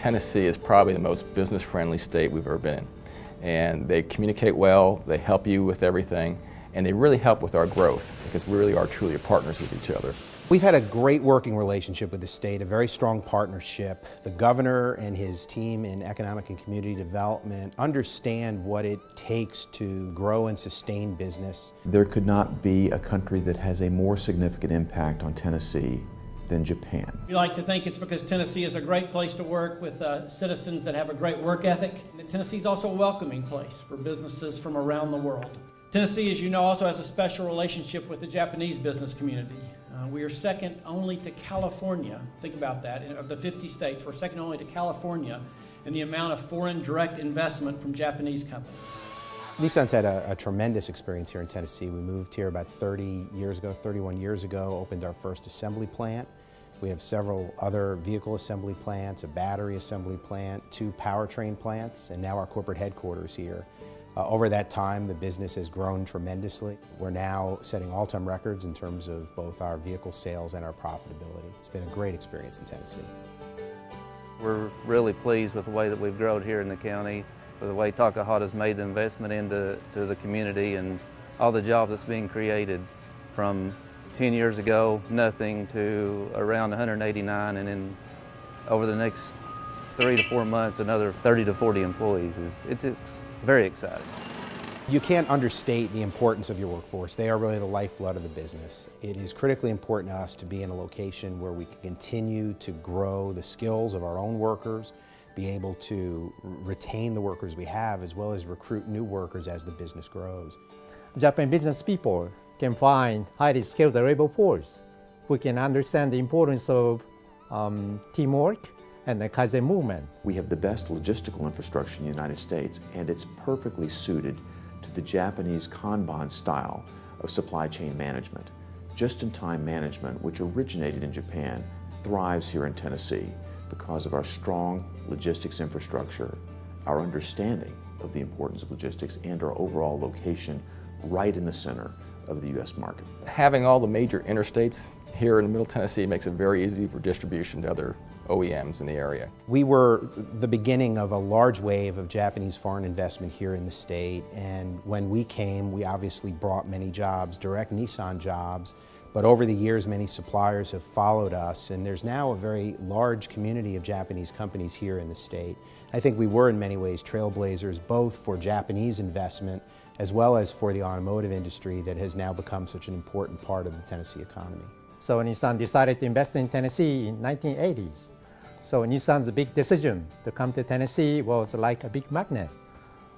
Tennessee is probably the most business-friendly state we've ever been in. And they communicate well, they help you with everything, and they really help with our growth because we really are truly partners with each other. We've had a great working relationship with the state, a very strong partnership. The governor and his team in economic and community development understand what it takes to grow and sustain business. There could not be a country that has a more significant impact on Tennessee than Japan. We like to think it's because Tennessee is a great place to work with citizens that have a great work ethic. Tennessee is also a welcoming place for businesses from around the world. Tennessee, as you know, also has a special relationship with the Japanese business community. We are second only to California. Think about that. Of the 50 states, we're second only to California in the amount of foreign direct investment from Japanese companies. Nissan's had a tremendous experience here in Tennessee. We moved here about 31 years ago, opened our first assembly plant. We have several other vehicle assembly plants, a battery assembly plant, 2 powertrain plants, and now our corporate headquarters here. Over that time, the business has grown tremendously. We're now setting all-time records in terms of both our vehicle sales and our profitability. It's been a great experience in Tennessee. We're really pleased with the way that we've grown here in the county, with the way Takahata's made the investment into the community and all the jobs that's being created from 10 years ago, nothing, to around 189, and then over the next 3 to 4 months, another 30 to 40 employees. It's very exciting. You can't understate the importance of your workforce. They are really the lifeblood of the business. It is critically important to us to be in a location where we can continue to grow the skills of our own workers, be able to retain the workers we have, as well as recruit new workers as the business grows. Japanese business people can find highly skilled labor force who can understand the importance of teamwork and the Kaizen movement. We have the best logistical infrastructure in the United States, and it's perfectly suited to the Japanese Kanban style of supply chain management. Just-in-time management, which originated in Japan, thrives here in Tennessee because of our strong logistics infrastructure, our understanding of the importance of logistics, and our overall location right in the center of the U.S. market. Having all the major interstates here in Middle Tennessee makes it very easy for distribution to other OEMs in the area. We were the beginning of a large wave of Japanese foreign investment here in the state, and when we came, we obviously brought many jobs, direct Nissan jobs, but over the years many suppliers have followed us, and there's now a very large community of Japanese companies here in the state. I think we were in many ways trailblazers, both for Japanese investment as well as for the automotive industry that has now become such an important part of the Tennessee economy. So Nissan decided to invest in Tennessee in 1980s. So Nissan's big decision to come to Tennessee was like a big magnet.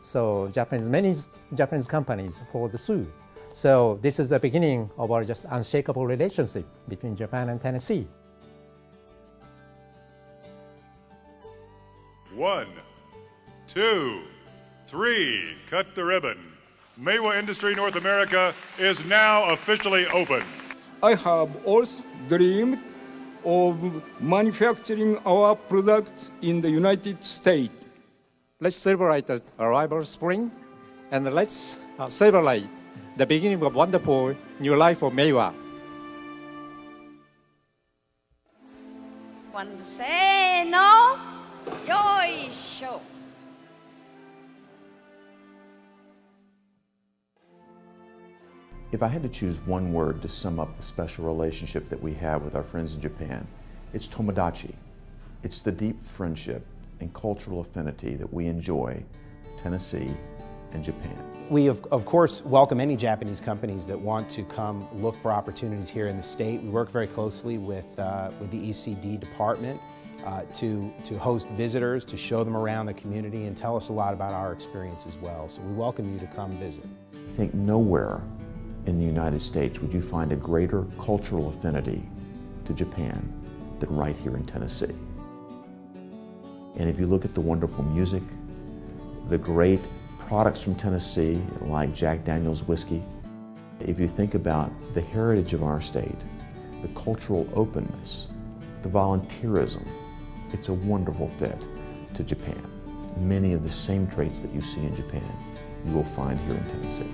So many Japanese companies followed suit. So this is the beginning of our just unshakable relationship between Japan and Tennessee. 1, 2, 3, cut the ribbon. Meiwa Industry North America is now officially open. I have always dreamed of manufacturing our products in the United States. Let's celebrate the arrival of spring, and let's celebrate the beginning of a wonderful new life for Meiwa. 1, せーの、よいしょ。If I had to choose one word to sum up the special relationship that we have with our friends in Japan, it's tomodachi. It's the deep friendship and cultural affinity that we enjoy, Tennessee and Japan. We, of course, welcome any Japanese companies that want to come look for opportunities here in the state. We work very closely with the ECD department to host visitors, to show them around the community and tell us a lot about our experience as well. So we welcome you to come visit. I think nowhere in the United States would you find a greater cultural affinity to Japan than right here in Tennessee. And if you look at the wonderful music, the great products from Tennessee like Jack Daniel's whiskey, if you think about the heritage of our state, the cultural openness, the volunteerism, it's a wonderful fit to Japan. Many of the same traits that you see in Japan, you will find here in Tennessee.